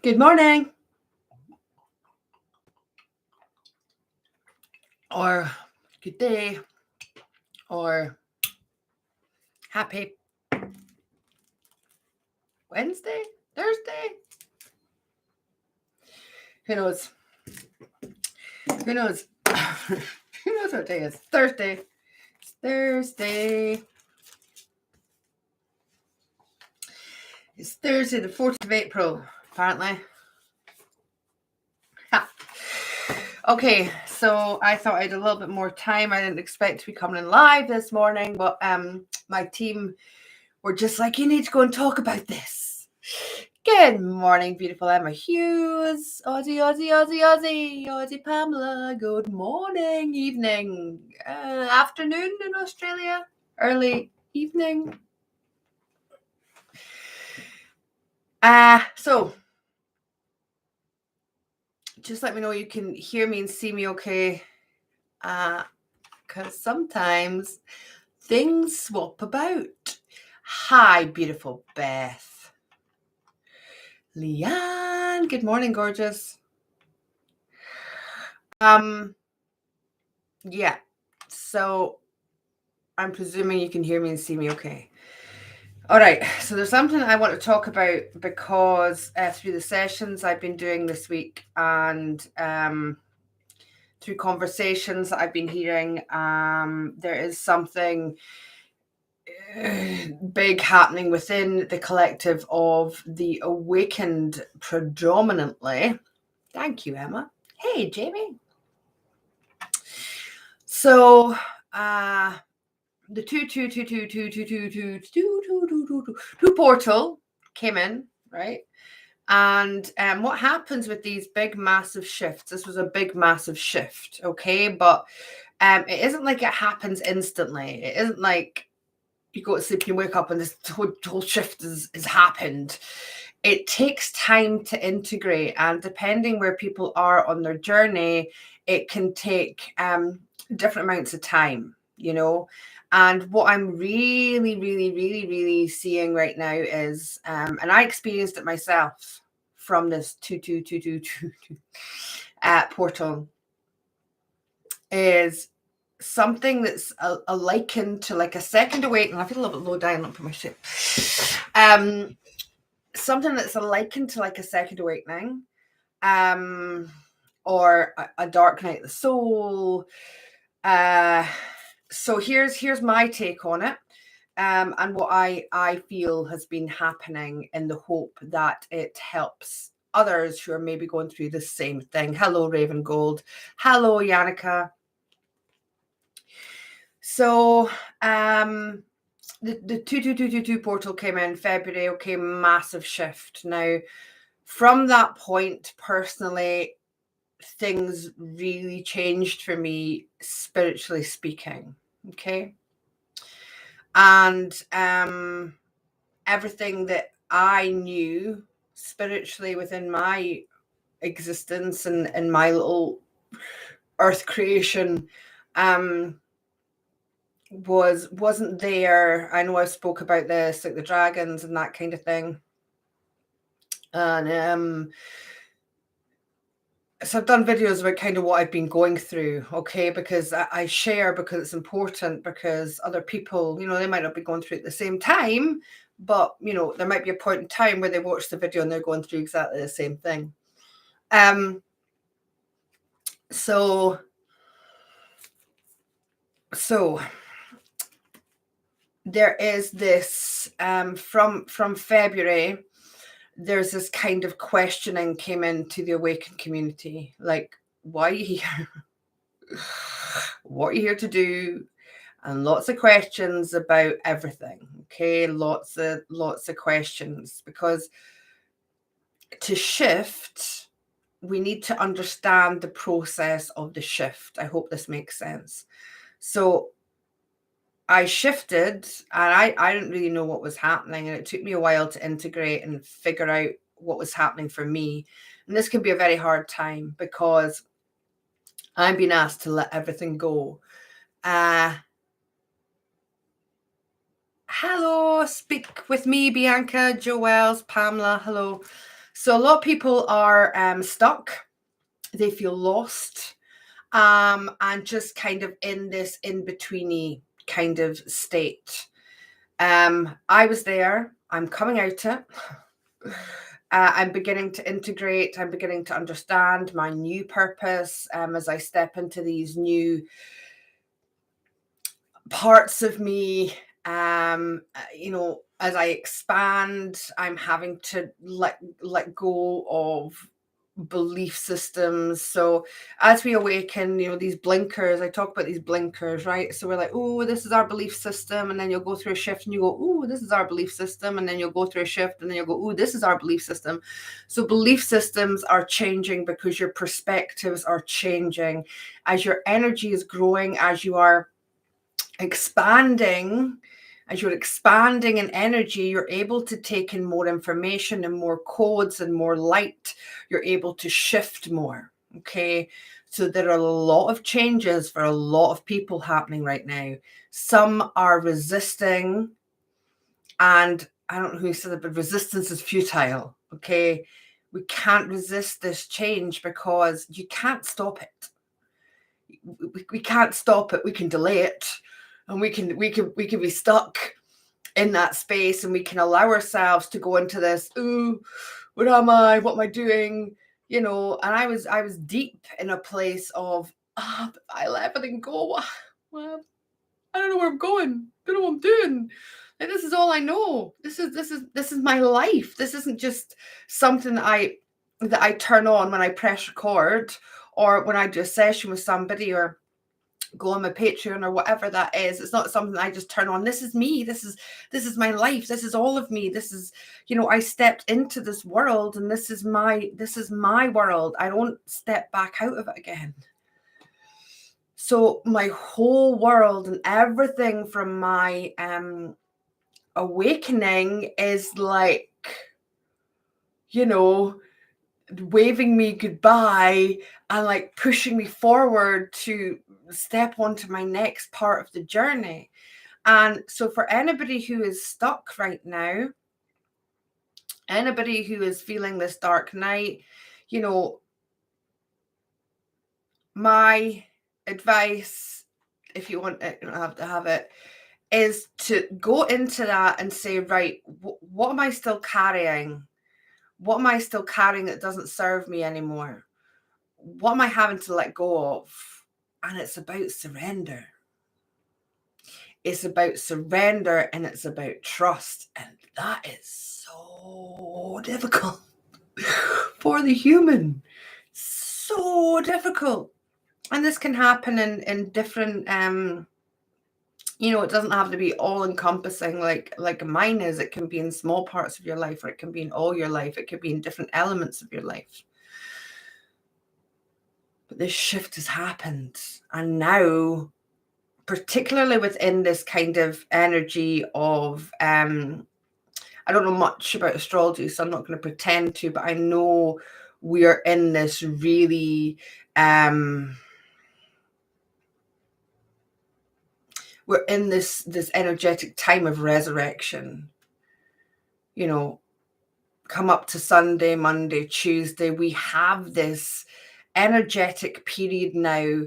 Good morning. Or good day. Or happy Wednesday? Thursday? Who knows? Who knows? Who knows what day it is? Thursday. It's Thursday. It's Thursday, the 4th of April, apparently. Ha. Okay, so I thought I had a little bit more time. I didn't expect to be coming in live this morning, but my team were just like, you need to go and talk about this. Good morning, beautiful Emma Hughes. Aussie Pamela. Good morning, evening, afternoon in Australia, early evening. So just let me know you can hear me and see me okay. Because sometimes things swap about. Hi, beautiful Beth. Leanne, good morning, gorgeous. Yeah, so I'm presuming you can hear me and see me okay. All right, so there's something I want to talk about because through the sessions I've been doing this week and through conversations that I've been hearing, there is something big happening within the collective of the awakened predominantly. Thank you, Emma. Hey, Jamie. So, the 2 portal came in, right? And what happens with these big massive shifts? This was a big massive shift, okay? But it isn't like it happens instantly. It isn't like you go to sleep and you wake up and this whole shift has happened. It takes time to integrate, and depending where people are on their journey, it can take different amounts of time, you know. And what I'm really seeing right now is, and I experienced it myself from this 22222 portal, is something that's a likened to like a second awakening. I feel a little bit low down, not put my shit. Something that's a likened to like a second awakening, or a dark night of the soul. So here's my take on it, and what I feel has been happening in the hope that it helps others who are maybe going through the same thing. Hello, Raven Gold. Hello, Yannicka. So the 22222 portal came in February. Okay, massive shift. Now, from that point, personally, things really changed for me, spiritually speaking. Okay. And everything that I knew spiritually within my existence and my little earth creation wasn't there. I know I spoke about this, like the dragons and that kind of thing. And so I've done videos about kind of what I've been going through, okay, because I share because it's important, because other people, you know, they might not be going through it at the same time, but, you know, there might be a point in time where they watch the video and they're going through exactly the same thing. So there is this, from February, there's this kind of questioning came into the awakened community, like, why are you here? What are you here to do? And lots of questions about everything. Okay, lots of questions, because to shift, we need to understand the process of the shift. I hope this makes sense. So I shifted, and I didn't really know what was happening, and it took me a while to integrate and figure out what was happening for me. And this can be a very hard time because I'm being asked to let everything go. Hello, speak with me, Bianca, Joelle, Pamela. Hello. So a lot of people are stuck. They feel lost, and just kind of in this in-betweeny kind of state. I was there. I'm coming out it. I'm beginning to integrate. I'm beginning to understand my new purpose as I step into these new parts of me. As I expand, I'm having to let go of belief systems. So as we awaken, these blinkers, I talk about these blinkers, right? So we're like, oh, this is our belief system. And then you'll go through a shift and you go, oh, this is our belief system. And then you'll go through a shift and then you'll go, oh, this is our belief system. So belief systems are changing because your perspectives are changing. As your energy is growing, as you're expanding in energy, you're able to take in more information and more codes and more light. You're able to shift more. Okay. So there are a lot of changes for a lot of people happening right now. Some are resisting, and I don't know who said it, but resistance is futile. Okay. We can't resist this change because you can't stop it. We can't stop it. We can delay it, and we can be stuck in that space, and we can allow ourselves to go into this, ooh, what am I, what am I doing, and I was deep in a place of, I let everything go. Well, I don't know where I'm going, I don't know what I'm doing, like, this is all I know, this is my life. This isn't just something that I turn on when I press record, or when I do a session with somebody, or go on my Patreon, or whatever that is. It's not something I just turn on. This is me. This is my life. This is all of me. This is, I stepped into this world, and this is my world. I don't step back out of it again. So my whole world and everything from my awakening is like, waving me goodbye and like pushing me forward to step onto my next part of the journey. And so for anybody who is stuck right now, anybody who is feeling this dark night, my advice, if you want it, you don't have to have it, is to go into that and say, right, what am I still carrying? What am I still carrying that doesn't serve me anymore? What am I having to let go of? And it's about surrender. It's about surrender, and it's about trust. And that is so difficult for the human. So difficult. And this can happen in different, it doesn't have to be all encompassing like mine is. It can be in small parts of your life, or it can be in all your life. It could be in different elements of your life. But this shift has happened. And now, particularly within this kind of energy of, I don't know much about astrology, so I'm not going to pretend to, but I know we are in this really, we're in this energetic time of resurrection. Come up to Sunday, Monday, Tuesday, we have this energetic period now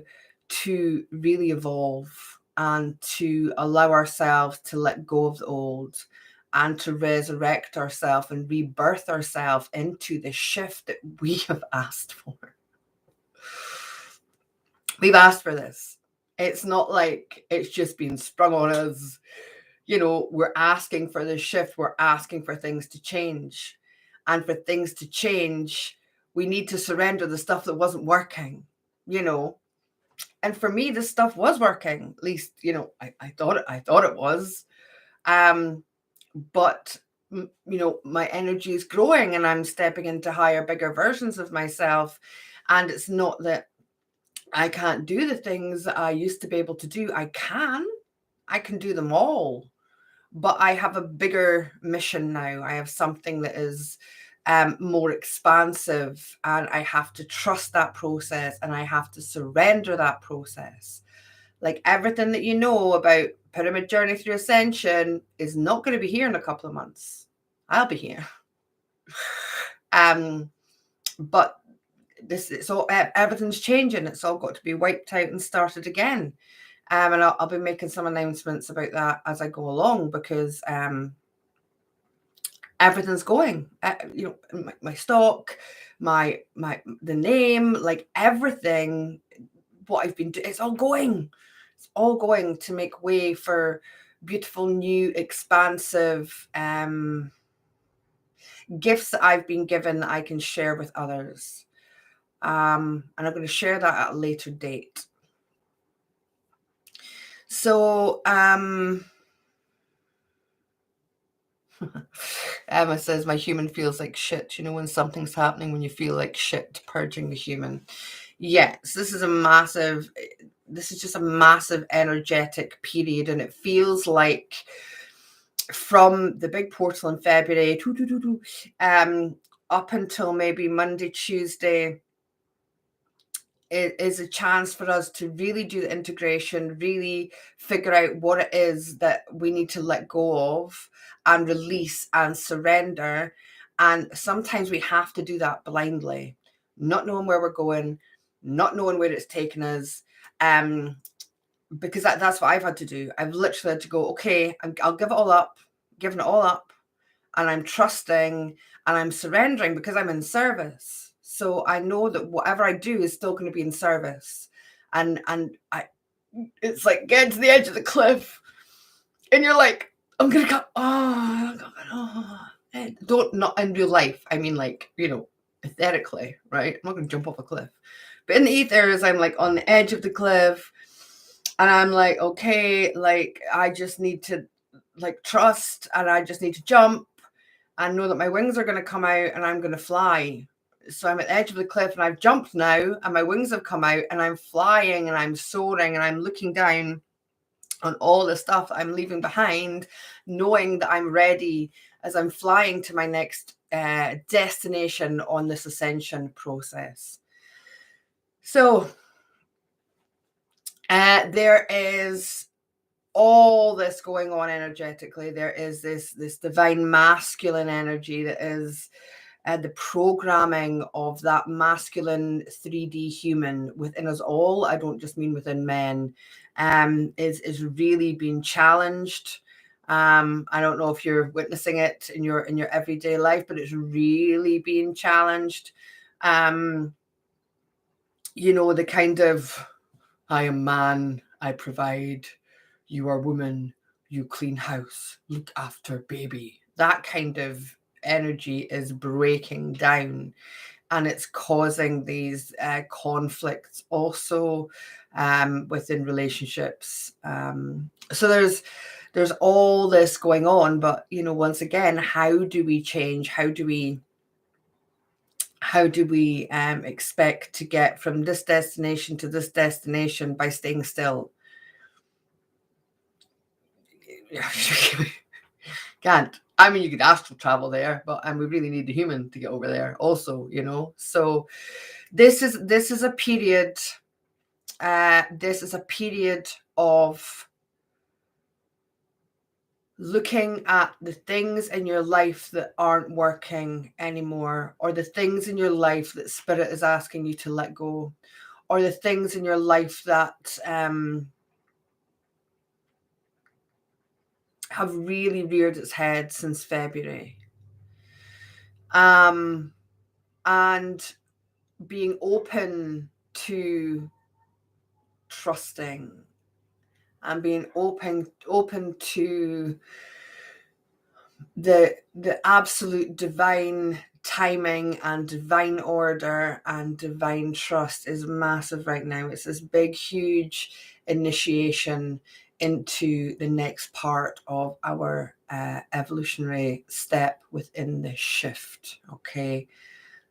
to really evolve and to allow ourselves to let go of the old, and to resurrect ourselves and rebirth ourselves into the shift that we have asked for. We've asked for this. It's not like it's just been sprung on us. We're asking for this shift. We're asking for things to change. And for things to change, we need to surrender the stuff that wasn't working, And for me, this stuff was working. At least, I thought it was. But my energy is growing, and I'm stepping into higher, bigger versions of myself. And it's not that I can't do the things that I used to be able to do. I can do them all. But I have a bigger mission now. I have something that is more expansive, and I have to trust that process, and I have to surrender that process. Like everything that you know about Pyramid Journey Through Ascension is not going to be here in a couple of months. I'll be here. But it's all, everything's changing. It's all got to be wiped out and started again. And I'll be making some announcements about that as I go along, because everything's going. My stock, the name, like everything, what I've been doing, it's all going. It's all going to make way for beautiful, new, expansive gifts that I've been given that I can share with others. And I'm going to share that at a later date. So Emma says, my human feels like shit. You know, when something's happening, when you feel like shit, purging the human. Yes, this is just a massive energetic period. And it feels like from the big portal in February, up until maybe Monday, Tuesday, it is a chance for us to really do the integration, really figure out what it is that we need to let go of and release and surrender. And sometimes we have to do that blindly, not knowing where we're going, not knowing where it's taken us. Because that's what I've had to do. I've literally had to go, okay, I'll give it all up, giving it all up, and I'm trusting and I'm surrendering because I'm in service. So I know that whatever I do is still going to be in service. And it's like getting to the edge of the cliff and you're like, I'm going to go, not in real life. I mean, like, ethically, right? I'm not going to jump off a cliff. But in the ethers, I'm like on the edge of the cliff and I'm like, okay, like I just need to like trust and I just need to jump and know that my wings are going to come out and I'm going to fly. So I'm at the edge of the cliff and I've jumped now and my wings have come out and I'm flying and I'm soaring and I'm looking down on all the stuff I'm leaving behind, knowing that I'm ready as I'm flying to my next destination on this ascension process. So there is all this going on energetically. There is this divine masculine energy that is the programming of that masculine 3D human within us all. I don't just mean within men. Is really being challenged. I don't know if you're witnessing it in your everyday life, but it's really being challenged. The kind of, I am man, I provide, you are woman, you clean house, look after baby. That kind of energy is breaking down and it's causing these conflicts also within relationships. So there's all this going on, but once again, how do we change? How do we expect to get from this destination to this destination by staying still? Can't. I mean, you could astral travel there, but we really need the human to get over there also, So this is a period. This is a period of looking at the things in your life that aren't working anymore, or the things in your life that spirit is asking you to let go, or the things in your life that have really reared its head since February. And being open to trusting and being open to the absolute divine timing and divine order and divine trust is massive right now. It's this big, huge initiation into the next part of our evolutionary step within this shift. Okay.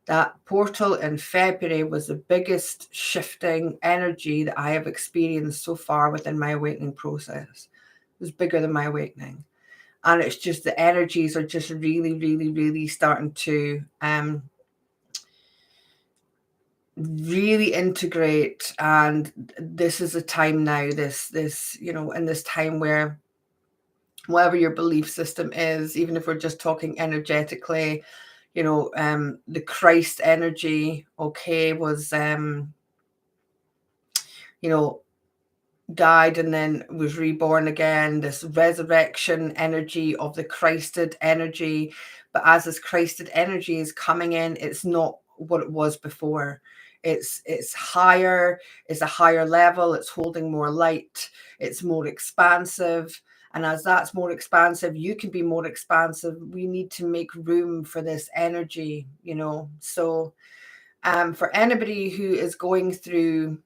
That portal in February was the biggest shifting energy that I have experienced so far within my awakening process. It was bigger than my awakening. And it's just the energies are just really, really, really starting to really integrate. And this is a time now, this in this time where whatever your belief system is, even if we're just talking energetically, the Christ energy, okay, was, died and then was reborn again, this resurrection energy of the Christed energy. But as this Christed energy is coming in, it's not what it was before. It's higher, it's a higher level, it's holding more light, it's more expansive. And as that's more expansive, you can be more expansive. We need to make room for this energy, So for anybody who is going through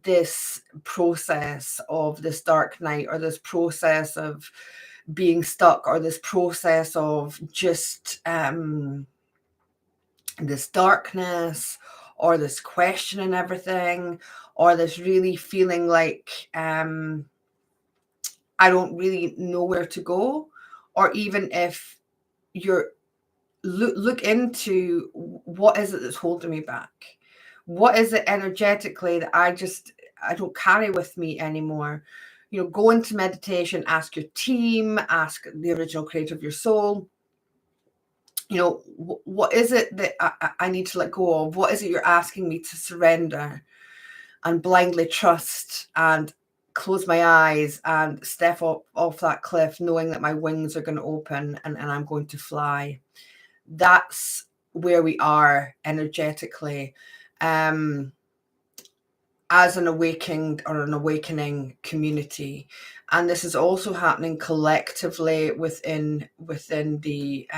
this process of this dark night, or this process of being stuck, or this process of just this darkness, or this questioning everything, or this really feeling like I don't really know where to go, or even if you're look into what is it that's holding me back. What is it energetically that I don't carry with me anymore? Go into meditation, ask your team, ask the original creator of your soul. What is it that I need to let go of? What is it you're asking me to surrender and blindly trust and close my eyes and step off that cliff, knowing that my wings are going to open and I'm going to fly? That's where we are energetically. As an awakened or an awakening community. And this is also happening collectively within the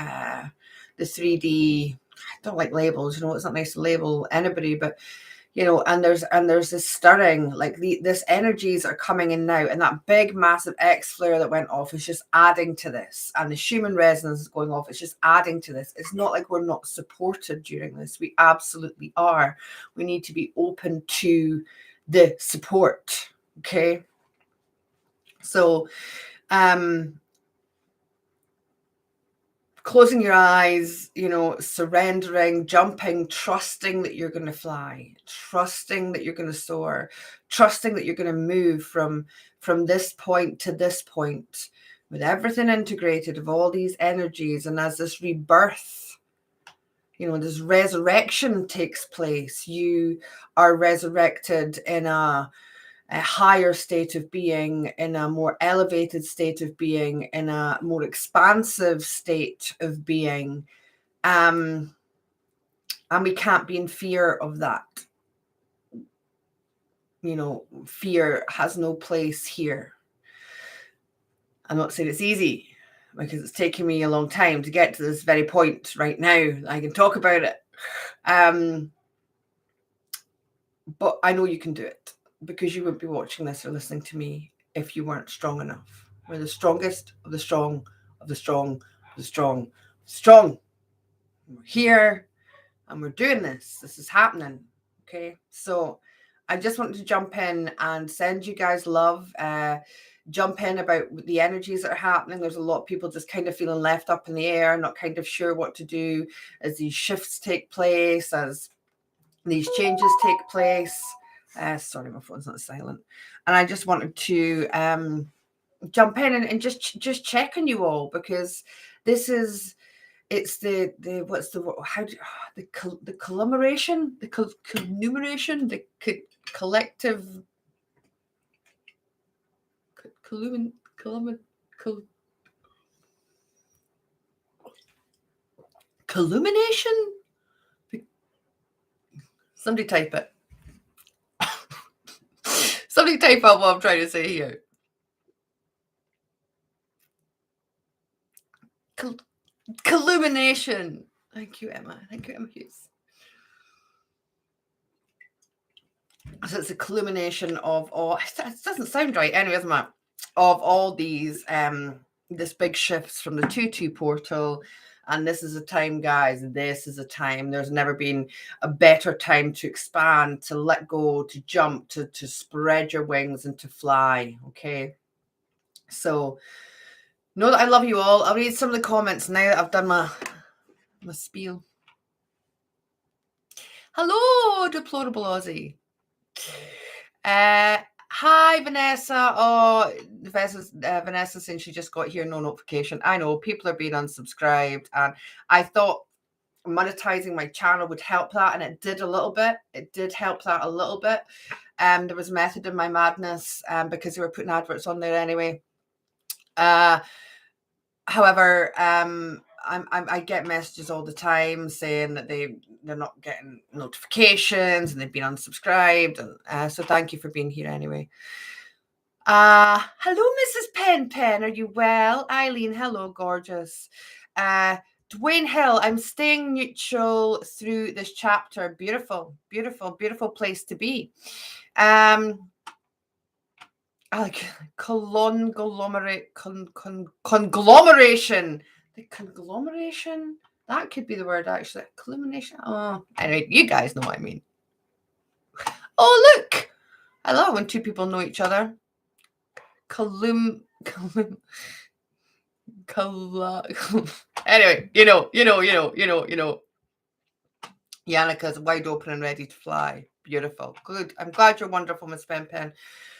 3D. I don't like labels, it's not nice to label anybody, but and there's this stirring, like this energies are coming in now, and that big massive X flare that went off is just adding to this, and the Schumann resonance is going off. It's just adding to this. It's not like we're not supported during this. We absolutely are. We need to be open to the support. Okay. So closing your eyes, surrendering, jumping, trusting that you're going to fly, trusting that you're going to soar, trusting that you're going to move from this point to this point with everything integrated of all these energies. And as this rebirth, this resurrection takes place, you are resurrected in a higher state of being, in a more elevated state of being, in a more expansive state of being. And we can't be in fear of that. Fear has no place here. I'm not saying it's easy, because it's taken me a long time to get to this very point right now. I can talk about it. But I know you can do it, because you wouldn't be watching this or listening to me if you weren't strong enough. We're the strongest of the strong, of the strong, of the strong, strong. We're here and we're doing this. This is happening. Okay. So I just wanted to jump in and send you guys love. Jump in about the energies that are happening. There's a lot of people just kind of feeling left up in the air, not kind of sure what to do as these shifts take place, as these changes take place. Sorry, my phone's not silent. And I just wanted to jump in and just check on you all, because it's the what's the how do the conglomeration, the conglomeration, the collective collumination. Somebody type it. Somebody type out what I'm trying to say here. Collumination. Thank you, Emma. Thank you, Emma Hughes. So it's a culmination of all. It doesn't sound right, anyway, isn't it? Of all these, this big shifts from the 2-2 portal. And this is a time, guys. This is a time. There's never been a better time to expand, to let go, to jump, to spread your wings and to fly. Okay. So know that I love you all. I'll read some of the comments now that I've done my spiel. Hello, Deplorable Aussie. Hi, Vanessa. Oh, Vanessa saying she just got here, no notification. I know people are being unsubscribed, and I thought monetizing my channel would help that, and it did a little bit. It did help that a little bit. There was method in my madness because they were putting adverts on there anyway. However, I get messages all the time saying that they're not getting notifications and they've been unsubscribed, and so thank you for being here anyway. Hello, Mrs. Pen. Are you well? Eileen, hello, gorgeous. Dwayne Hill, I'm staying neutral through this chapter. Beautiful, beautiful, beautiful place to be. Conglomeration. The conglomeration? That could be the word, actually. Conglomeration. Oh, anyway, you guys know what I mean. Oh, look. I love when two people know each other. Anyway, you know. Yannika's wide open and ready to fly. Beautiful. Good. I'm glad you're wonderful, Miss Pen.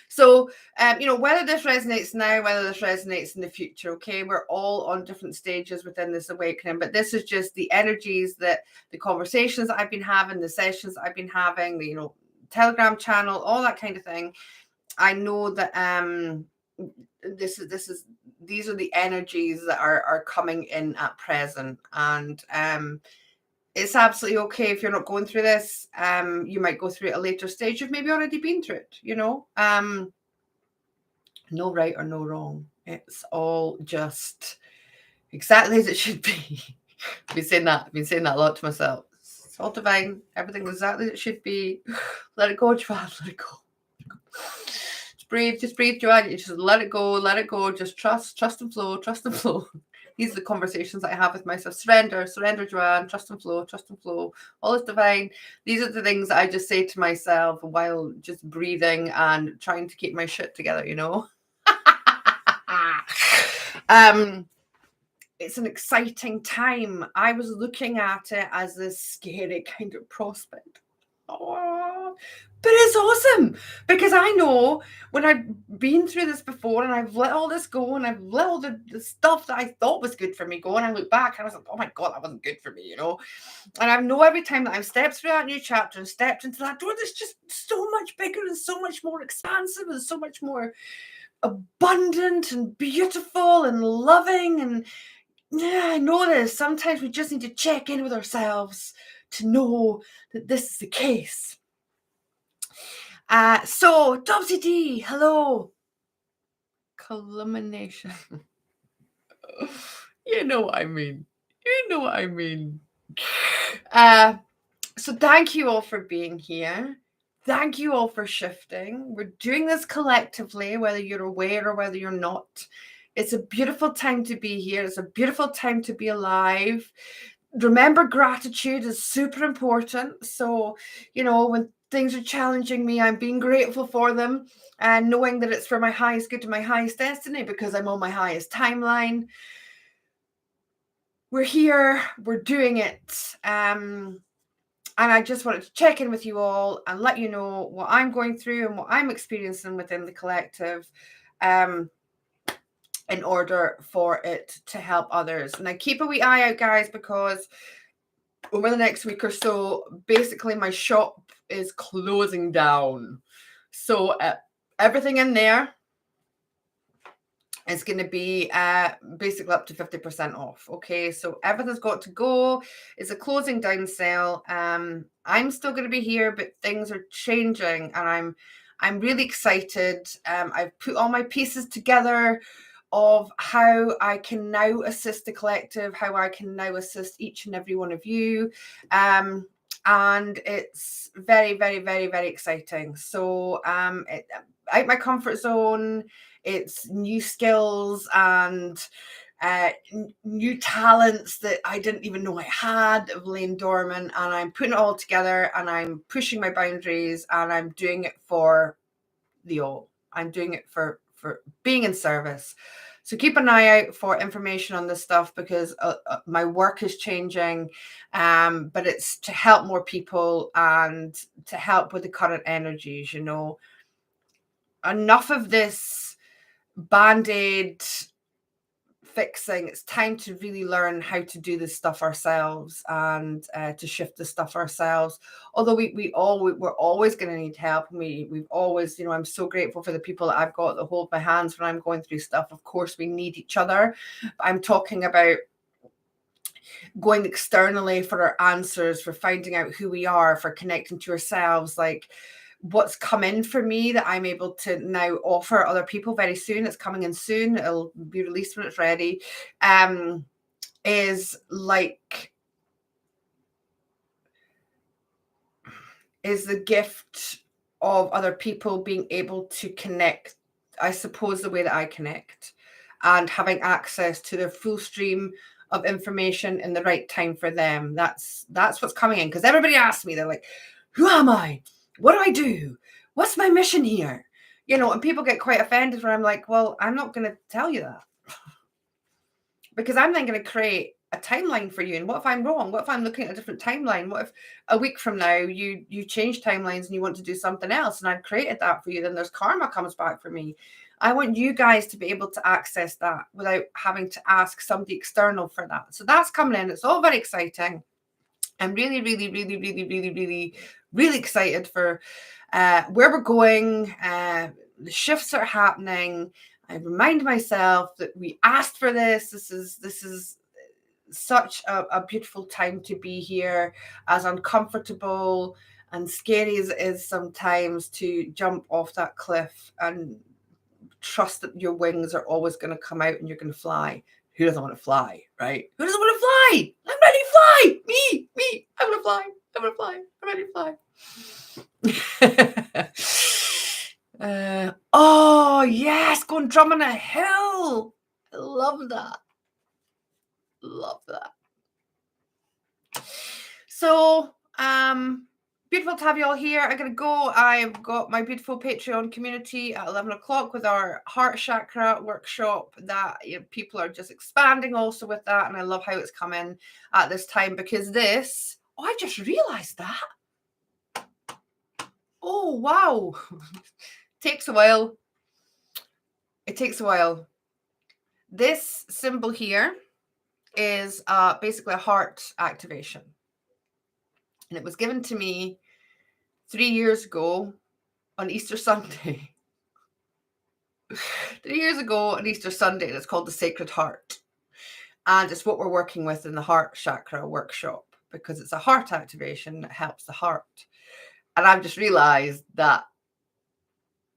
So, whether this resonates now, whether this resonates in the future, okay, we're all on different stages within this awakening, but this is just the energies that the conversations that I've been having, the sessions that I've been having, the, Telegram channel, all that kind of thing. I know that these are the energies that are coming in at present, and it's absolutely okay if you're not going through this. You might go through it at a later stage. You've maybe already been through it, no right or no wrong. It's all just exactly as it should be. I've been saying that a lot to myself. It's all divine. Everything exactly as it should be. Let it go, Joanne. Let it go. Just breathe, Joanne. You just let it go. Just trust and flow. These are the conversations that I have with myself. Surrender, Joanne. Trust and flow. All is divine. These are the things that I just say to myself while just breathing and trying to keep my shit together, It's an exciting time. I was looking at it as this scary kind of prospect. Oh, but it's awesome because I know when I've been through this before and I've let all this go and I've let all the stuff that I thought was good for me go, and I look back and I was like, oh my God, that wasn't good for me, And I know every time that I've stepped through that new chapter and stepped into that door, there's just so much bigger and so much more expansive and so much more abundant and beautiful and loving. And yeah, I know this. Sometimes we just need to check in with ourselves to know that this is the case. So Dobsy D, hello. Culmination. You know what I mean. So thank you all for being here. Thank you all for shifting. We're doing this collectively, whether you're aware or whether you're not. It's a beautiful time to be here. It's a beautiful time to be alive. Remember, gratitude is super important. So, when things are challenging me, I'm being grateful for them and knowing that it's for my highest good and my highest destiny because I'm on my highest timeline. We're here. We're doing it. And I just wanted to check in with you all and let you know what I'm going through and what I'm experiencing within the collective. In order for it to help others. And I keep a wee eye out, guys, because over the next week or so, basically my shop is closing down. So everything in there is going to be basically up to 50% off. Okay, so everything's got to go. It's a closing down sale. I'm still going to be here, but things are changing, and I'm really excited. I've put all my pieces together of how I can now assist the collective, how I can now assist each and every one of you. And it's very, very, very, very exciting. So out my comfort zone, it's new skills and new talents that I didn't even know I had of laying dormant, and I'm putting it all together and I'm pushing my boundaries and I'm doing it for the all. I'm doing it for being in service. So keep an eye out for information on this stuff because my work is changing, but it's to help more people and to help with the current energies. Enough of this Band-Aid fixing. It's time to really learn how to do this stuff ourselves and to shift the stuff ourselves. Although we're always going to need help. We've always, I'm so grateful for the people that I've got that hold my hands when I'm going through stuff. Of course, we need each other. I'm talking about going externally for our answers, for finding out who we are, for connecting to ourselves. Like, what's come in for me that I'm able to now offer other people very soon. It's coming in soon. It'll be released when it's ready. Is the gift of other people being able to connect, I suppose, the way that I connect, and having access to their full stream of information in the right time for them. That's what's coming in. Because everybody asks me, they're like, who am I? What do I do? What's my mission here? And people get quite offended when I'm like, well, I'm not going to tell you that. Because I'm then going to create a timeline for you. And what if I'm wrong? What if I'm looking at a different timeline? What if a week from now you change timelines and you want to do something else and I've created that for you? Then there's karma comes back for me. I want you guys to be able to access that without having to ask somebody external for that. So that's coming in. It's all very exciting. I'm really, really, really, really, really, really, really excited for where we're going. The shifts are happening. I remind myself that we asked for this. This is such a beautiful time to be here, as uncomfortable and scary as it is sometimes to jump off that cliff and trust that your wings are always going to come out and you're going to fly. Who doesn't want to fly, right? Who doesn't want to fly? I'm ready to fly. Me. I want to fly. I want to fly. I'm ready to fly. Oh, yes. Go and drum on a hill. I love that. So, beautiful to have you all here. I'm going to go. I've got my beautiful Patreon community at 11 o'clock with our heart chakra workshop that people are just expanding also with that. And I love how it's come in at this time because I just realized that. Oh, wow. Takes a while. It takes a while. This symbol here is basically a heart activation. And it was given to me 3 years ago on Easter Sunday. 3 years ago on Easter Sunday, and it's called the Sacred Heart. And it's what we're working with in the heart chakra workshop because it's a heart activation that helps the heart. And I've just realized that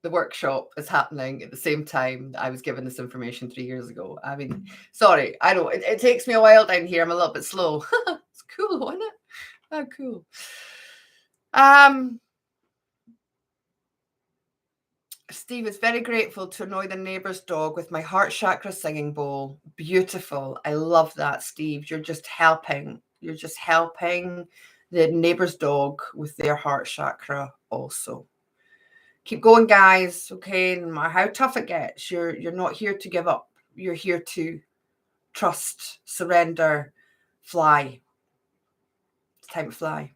the workshop is happening at the same time that I was given this information 3 years ago. I mean, sorry, I know it takes me a while down here. I'm a little bit slow. It's cool, isn't it? Oh, cool. Steve is very grateful to annoy the neighbor's dog with my heart chakra singing bowl. Beautiful. I love that, Steve. You're just helping. You're just helping the neighbor's dog with their heart chakra also. Keep going, guys. Okay, no matter how tough it gets, you're not here to give up. You're here to trust, surrender, fly. It's time to fly.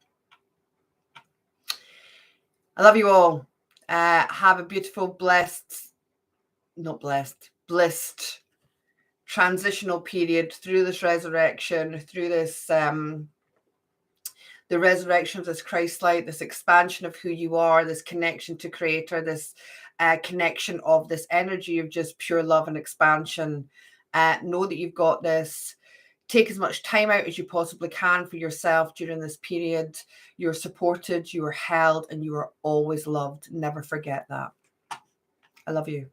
I love you all. Have a beautiful, blissed transitional period through this resurrection, through this the resurrection of this Christ light, this expansion of who you are, this connection to Creator, this connection of this energy of just pure love and expansion. Know that you've got this. Take as much time out as you possibly can for yourself during this period. You're supported, you are held, and you are always loved. Never forget that. I love you.